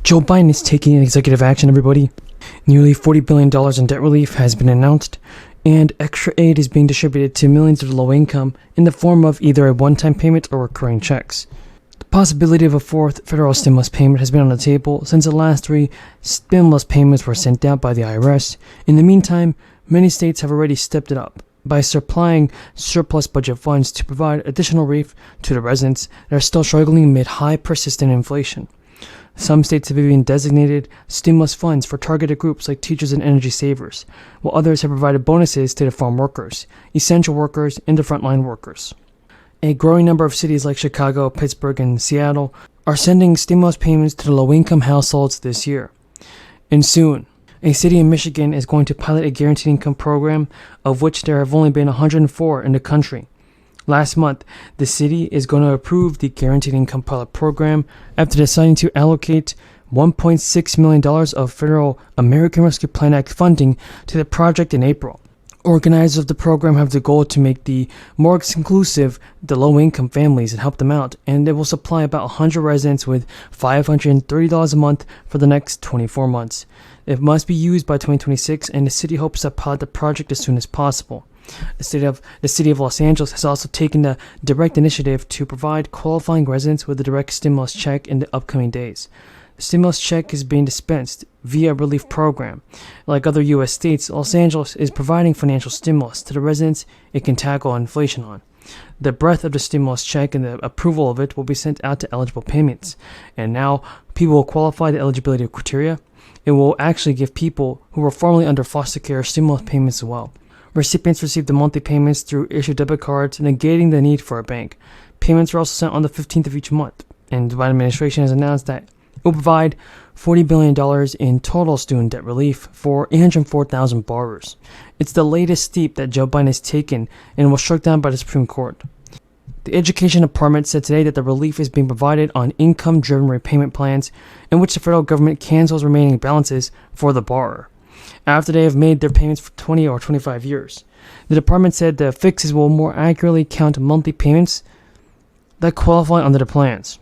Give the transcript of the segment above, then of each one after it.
Joe Biden is taking executive action, everybody. Nearly $40 billion in debt relief has been announced, and extra aid is being distributed to millions of low income in the form of either a one-time payment or recurring checks. The possibility of a fourth federal stimulus payment has been on the table since the last three stimulus payments were sent out by the IRS. In the meantime, many states have already stepped it up by supplying surplus budget funds to provide additional relief to the residents that are still struggling amid high persistent inflation. Some states have even designated stimulus funds for targeted groups like teachers and energy savers, while others have provided bonuses to the farm workers, essential workers, and the frontline workers. A growing number of cities like Chicago, Pittsburgh, and Seattle are sending stimulus payments to the low-income households this year. And soon, a city in Michigan is going to pilot a guaranteed income program, of which there have only been 104 in the country. Last month, the city is going to approve the Guaranteed Income Pilot Program after deciding to allocate $1.6 million of federal American Rescue Plan Act funding to the project in April. Organizers of the program have the goal to make the more inclusive the low-income families and help them out, and it will supply about 100 residents with $530 a month for the next 24 months. It must be used by 2026, and the city hopes to pilot the project as soon as possible. The city of Los Angeles has also taken the direct initiative to provide qualifying residents with a direct stimulus check in the upcoming days. The stimulus check is being dispensed via a relief program. Like other U.S. states, Los Angeles is providing financial stimulus to the residents it can tackle inflation on. The breadth of the stimulus check and the approval of it will be sent out to eligible payments. And now people will qualify the eligibility criteria. It will actually give people who were formerly under foster care stimulus payments as well. Recipients receive the monthly payments through issued debit cards, negating the need for a bank. Payments are also sent on the 15th of each month, and the Biden administration has announced that it will provide $40 billion in total student debt relief for 804,000 borrowers. It's the latest step that Joe Biden has taken and was struck down by the Supreme Court. The Education Department said today that the relief is being provided on income-driven repayment plans in which the federal government cancels remaining balances for the borrower after they have made their payments for 20 or 25 years. The department said the fixes will more accurately count monthly payments that qualify under the plans.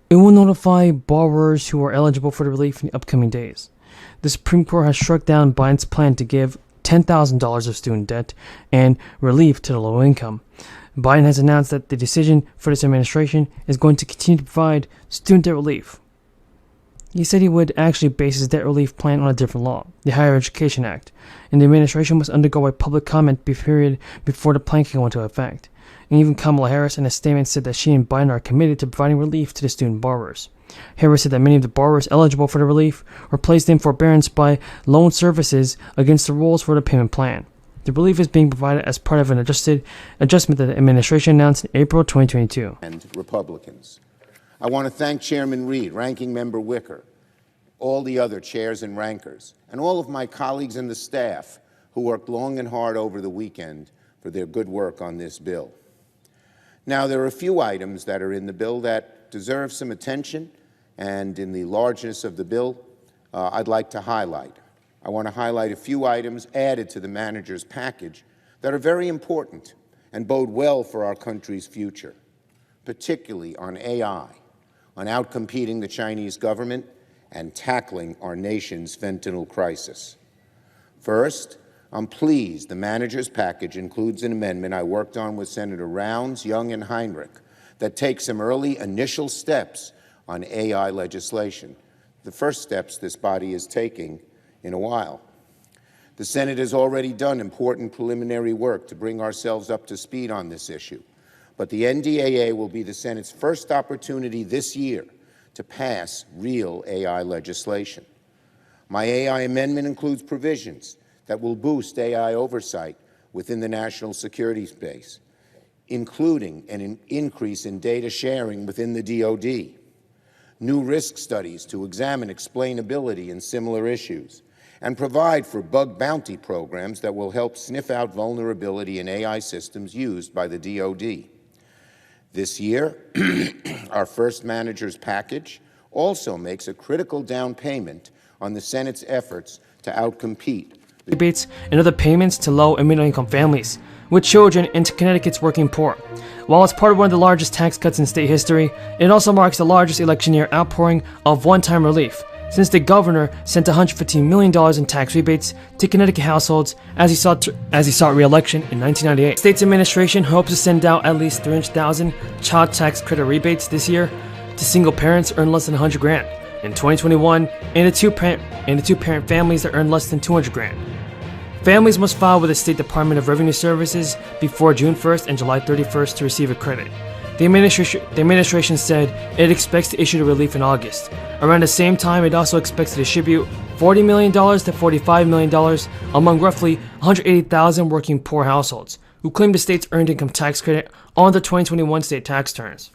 It will notify borrowers who are eligible for the relief in the upcoming days. The Supreme Court has struck down Biden's plan to give $10,000 of student debt and relief to the low income. Biden has announced that the decision for this administration is going to continue to provide student debt relief. He said he would actually base his debt relief plan on a different law, the Higher Education Act, and the administration must undergo a public comment period before the plan can go into effect. And even Kamala Harris in a statement said that she and Biden are committed to providing relief to the student borrowers. Harris said that many of the borrowers eligible for the relief were placed in forbearance by loan services against the rules for the payment plan. The relief is being provided as part of an adjustment that the administration announced in April 2022. And Republicans. I want to thank Chairman Reed, Ranking Member Wicker, all the other chairs and rankers, and all of my colleagues and the staff who worked long and hard over the weekend for their good work on this bill. Now, there are a few items that are in the bill that deserve some attention, and in the largeness of the bill, I'd like to highlight. I want to highlight a few items added to the manager's package that are very important and bode well for our country's future, particularly on AI, on outcompeting the Chinese government and tackling our nation's fentanyl crisis. First, I'm pleased the manager's package includes an amendment I worked on with Senator Rounds, Young, and Heinrich that takes some early initial steps on AI legislation, the first steps this body is taking in a while. The Senate has already done important preliminary work to bring ourselves up to speed on this issue, but the NDAA will be the Senate's first opportunity this year to pass real AI legislation. My AI amendment includes provisions that will boost AI oversight within the national security space, including an increase in data sharing within the DoD, new risk studies to examine explainability in similar issues, and provide for bug bounty programs that will help sniff out vulnerability in AI systems used by the DoD. This year, our first manager's package also makes a critical down payment on the Senate's efforts to outcompete rebates and other payments to low and middle-income families with children and to Connecticut's working poor. While it's part of one of the largest tax cuts in state history, it also marks the largest election year outpouring of one-time relief, since the governor sent $115 million in tax rebates to Connecticut households as he sought re-election in 1998. The state's administration hopes to send out at least 300,000 child tax credit rebates this year to single parents earn less than $100,000 in 2021 and the two-parent families that earn less than $200,000. Families must file with the State Department of Revenue Services before June 1st and July 31st to receive a credit. The administration said it expects to issue the relief in August. Around the same time, it also expects to distribute $40 million to $45 million among roughly 180,000 working poor households who claim the state's earned income tax credit on the 2021 state tax returns.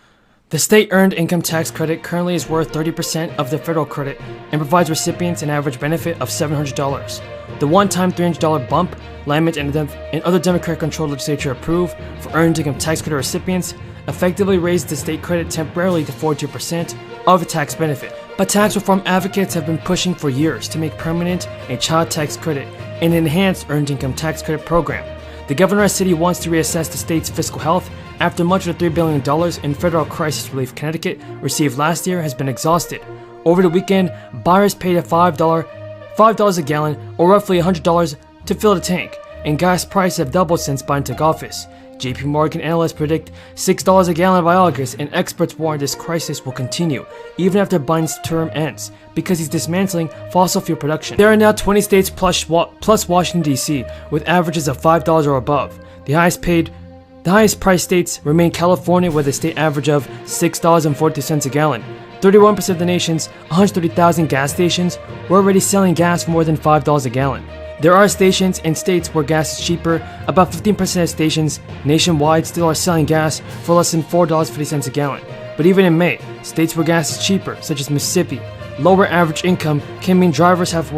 The state earned income tax credit currently is worth 30% of the federal credit and provides recipients an average benefit of $700. The one-time $300 bump Lamont and other Democrat-controlled legislature approved for earned income tax credit recipients effectively raised the state credit temporarily to 42% of the tax benefit. But tax reform advocates have been pushing for years to make permanent a child tax credit and enhanced earned income tax credit program. The governor of Ssdi wants to reassess the state's fiscal health after much of the $3 billion in federal crisis relief Connecticut received last year has been exhausted. Over the weekend, buyers paid a $5 a gallon, or roughly $100 to fill the tank, and gas prices have doubled since Biden took office. JP Morgan analysts predict $6 a gallon by August, and experts warn this crisis will continue even after Biden's term ends because he's dismantling fossil fuel production. There are now 20 states plus Washington, D.C. with averages of $5 or above. The highest priced states remain California with a state average of $6.42 a gallon. 31% of the nation's 130,000 gas stations were already selling gas for more than $5 a gallon. There are stations and states where gas is cheaper. About 15% of stations nationwide still are selling gas for less than $4.50 a gallon. But even in May, states where gas is cheaper, such as Mississippi, lower average income can mean drivers have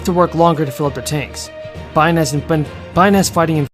to work longer to fill up their tanks. Biden has fighting.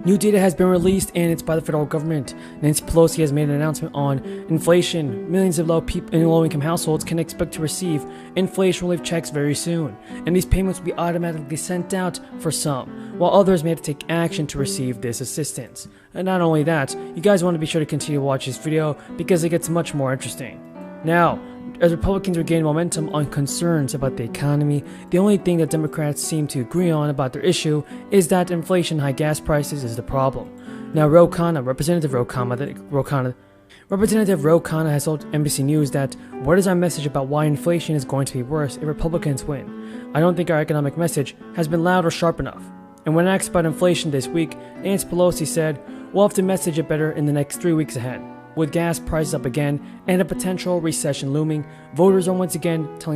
New data has been released, and it's by the federal government. Nancy Pelosi has made an announcement on inflation. Millions of low-income households can expect to receive inflation relief checks very soon, and these payments will be automatically sent out for some, while others may have to take action to receive this assistance. And not only that, you guys want to be sure to continue to watch this video because it gets much more interesting. Now, as Republicans regain momentum on concerns about the economy, the only thing that Democrats seem to agree on about their issue is that inflation and high gas prices is the problem. Now, Representative Ro Khanna has told NBC News that, "What is our message about why inflation is going to be worse if Republicans win? I don't think our economic message has been loud or sharp enough." And when asked about inflation this week, Nancy Pelosi said, "We'll have to message it better in the next 3 weeks ahead." With gas prices up again and a potential recession looming, voters are once again telling